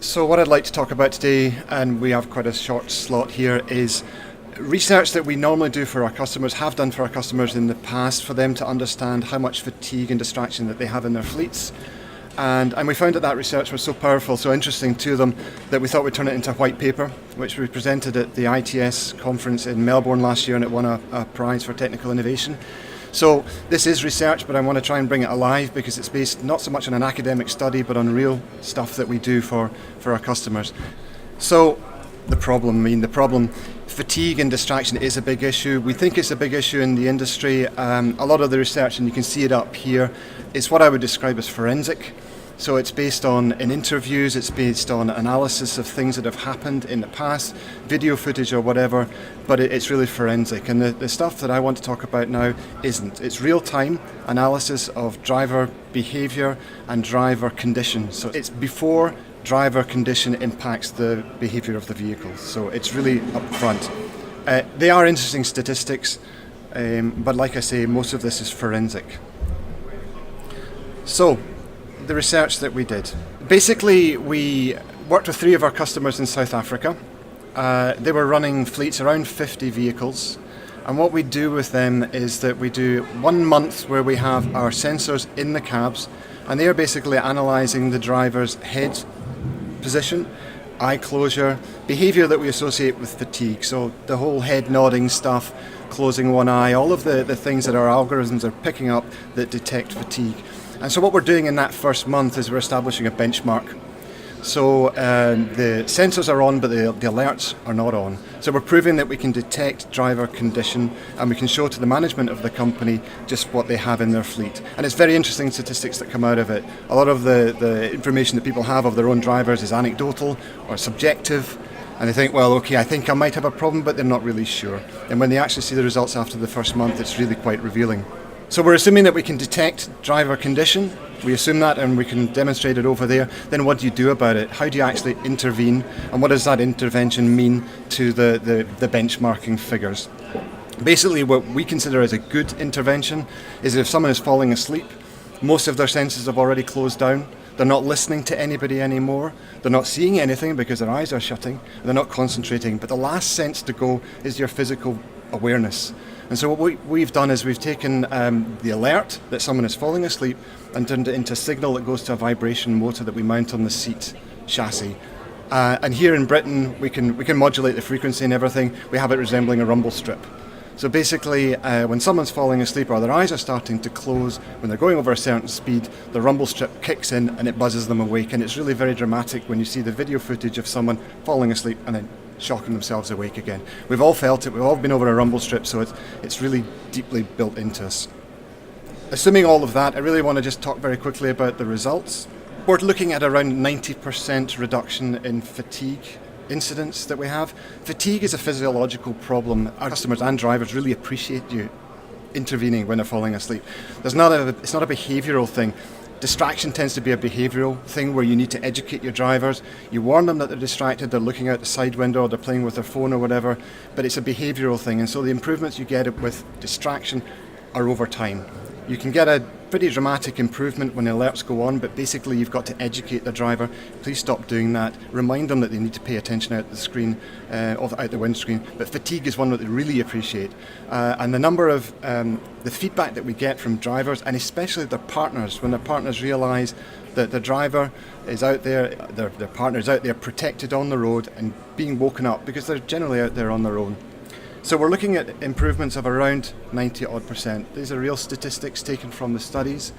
So what I'd like to talk about today, and we have quite a short slot here, is research that we normally do for our customers, have done for our customers in the past, for them to understand how much fatigue and distraction that they have in their fleets. And we found that research was so powerful, so interesting to them, that we thought we'd turn it into a white paper, which we presented at the ITS conference in Melbourne last year, and it won a prize for technical innovation. So this is research, but I want to try and bring it alive because it's based not so much on an academic study, but on real stuff that we do for our customers. So the problem, fatigue and distraction is a big issue. We think it's a big issue in the industry. A lot of the research, and you can see it up here, is what I would describe as forensic. So it's based on interviews, it's based on analysis of things that have happened in the past, video footage or whatever, but it's really forensic. And the stuff that I want to talk about now isn't. It's real-time analysis of driver behavior and driver condition. So it's before driver condition impacts the behavior of the vehicle. So it's really upfront. They are interesting statistics, but like I say, most of this is forensic. So, the research that we did. Basically, we worked with 3 of our customers in South Africa. They were running fleets around 50 vehicles. And what we do with them is that we do 1 month where we have our sensors in the cabs, and they are basically analysing the driver's head position, eye closure, behaviour that we associate with fatigue. So the whole head nodding stuff, closing one eye, all of the things that our algorithms are picking up that detect fatigue. And so what we're doing in that first month is we're establishing a benchmark. So the sensors are on, but the alerts are not on. So we're proving that we can detect driver condition, and we can show to the management of the company just what they have in their fleet. And it's very interesting statistics that come out of it. A lot of the information that people have of their own drivers is anecdotal or subjective. And they think, well, okay, I think I might have a problem, but they're not really sure. And when they actually see the results after the first month, it's really quite revealing. So we're assuming that we can detect driver condition. We assume that, and we can demonstrate it over there. Then what do you do about it? How do you actually intervene? And what does that intervention mean to the benchmarking figures? Basically, what we consider as a good intervention is if someone is falling asleep, most of their senses have already closed down. They're not listening to anybody anymore. They're not seeing anything because their eyes are shutting. They're not concentrating. But the last sense to go is your physical awareness. And so what we've done is we've taken the alert that someone is falling asleep and turned it into a signal that goes to a vibration motor that we mount on the seat chassis. And here in Britain, we can modulate the frequency and everything. We have it resembling a rumble strip. So basically, when someone's falling asleep or their eyes are starting to close, when they're going over a certain speed, the rumble strip kicks in and it buzzes them awake. And it's really very dramatic when you see the video footage of someone falling asleep and then shocking themselves awake again. We've all felt it, we've all been over a rumble strip, so it's really deeply built into us. Assuming all of that, I really want to just talk very quickly about the results. We're looking at around 90% reduction in fatigue incidents that we have. Fatigue is a physiological problem. Our customers and drivers really appreciate you intervening when they're falling asleep. It's not a behavioural thing. Distraction tends to be a behavioural thing where you need to educate your drivers. You warn them that they're distracted, they're looking out the side window, or they're playing with their phone or whatever, but it's a behavioural thing. And so the improvements you get with distraction are over time. You can get a pretty dramatic improvement when the alerts go on, but basically you've got to educate the driver. Please stop doing that. Remind them that they need to pay attention out the screen, out the windscreen. But fatigue is one that they really appreciate. And the number of the feedback that we get from drivers, and especially their partners, when their partners realise that the driver is out there, their partner is out there protected on the road and being woken up, because they're generally out there on their own. So we're looking at improvements of around 90-odd%. These are real statistics taken from the studies.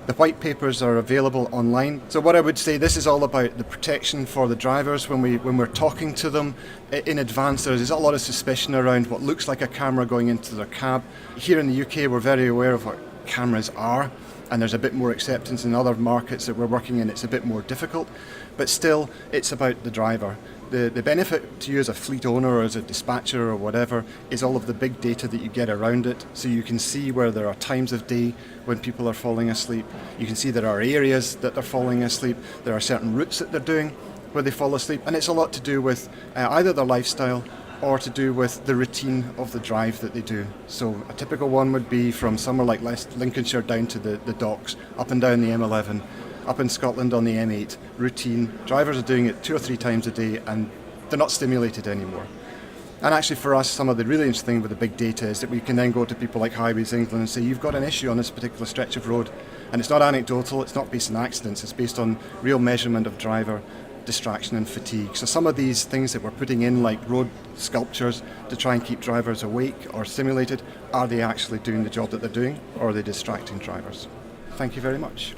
The white papers are available online. So what I would say, this is all about the protection for the drivers. When we're talking to them in advance, there's a lot of suspicion around what looks like a camera going into their cab. Here in the UK, we're very aware of what cameras are, and there's a bit more acceptance. In other markets that we're working in, it's a bit more difficult. But still, it's about the driver. The benefit to you as a fleet owner or as a dispatcher or whatever is all of the big data that you get around it. So you can see where there are times of day when people are falling asleep. You can see there are areas that they're falling asleep. There are certain routes that they're doing where they fall asleep. And it's a lot to do with either their lifestyle or to do with the routine of the drive that they do. So a typical one would be from somewhere like Lincolnshire down to the docks, up and down the M11. up in Scotland on the M8, routine. Drivers are doing it 2 or 3 times a day and they're not stimulated anymore. And actually for us, some of the really interesting thing with the big data is that we can then go to people like Highways England and say, you've got an issue on this particular stretch of road, and it's not anecdotal, it's not based on accidents, it's based on real measurement of driver distraction and fatigue. So some of these things that we're putting in, like road sculptures to try and keep drivers awake or stimulated, are they actually doing the job that they're doing, or are they distracting drivers? Thank you very much.